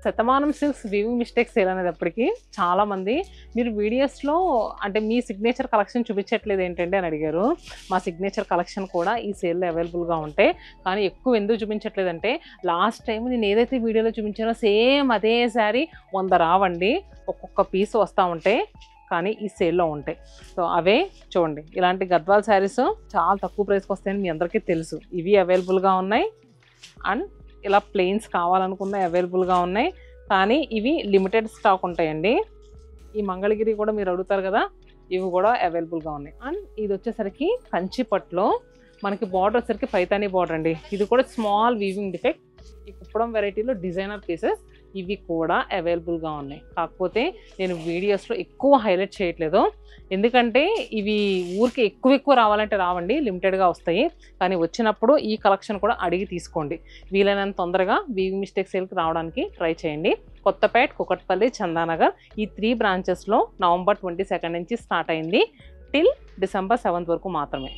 Shatamanam silks weaving mistakes sale అనేటప్పటికి చాలామంది మీరు వీడియోస్లో అంటే మీ సిగ్నేచర్ కలెక్షన్ చూపించట్లేదు ఏంటంటే అని అడిగారు. మా సిగ్నేచర్ కలెక్షన్ కూడా ఈ సేల్లో అవైలబుల్గా ఉంటాయి. కానీ ఎక్కువ ఎందుకు చూపించట్లేదంటే లాస్ట్ టైం నేను ఏదైతే వీడియోలో చూపించానో సేమ్ అదే శారీ 100 రావండి, ఒక్కొక్క పీస్ వస్తూ ఉంటాయి. కానీ ఈ సేల్లో ఉంటాయి. సో అవే చూడండి, ఇలాంటి గద్వాల్ శారీస్ చాలా తక్కువ ప్రైస్కి వస్తాయని మీ అందరికీ తెలుసు. ఇవి అవైలబుల్గా ఉన్నాయి. అండ్ ఇలా ప్లెయిన్స్ కావాలనుకున్న అవైలబుల్గా ఉన్నాయి. కానీ ఇవి లిమిటెడ్ స్టాక్ ఉంటాయండి. ఈ మంగళగిరి కూడా మీరు అడుగుతారు కదా, ఇవి కూడా అవైలబుల్గా ఉన్నాయి. అండ్ ఇది వచ్చేసరికి కంచిపట్లో మనకి బార్డర్ వచ్చేసరికి పైతానీ బార్డర్ అండి. ఇది కూడా స్మాల్ వీవింగ్ డిఫెక్ట్. ఈ కుప్పడం వెరైటీలో డిజైనర్ పీసెస్ ఇవి కూడా అవైలబుల్గా ఉన్నాయి. కాకపోతే నేను వీడియోస్లో ఎక్కువ హైలైట్ చేయట్లేదు, ఎందుకంటే ఇవి ఊరికి ఎక్కువ రావాలంటే రావండి, లిమిటెడ్గా వస్తాయి. కానీ వచ్చినప్పుడు ఈ కలెక్షన్ కూడా అడిగి తీసుకోండి. వీలైనంత తొందరగా వీవింగ్ మిస్టేక్ సేల్కి రావడానికి ట్రై చేయండి. కొత్తపేట, కుకట్పల్లి, చందానగర్ ఈ 3 బ్రాంచెస్లో November 22 నుంచి స్టార్ట్ అయింది. టిల్ December 7 వరకు మాత్రమే.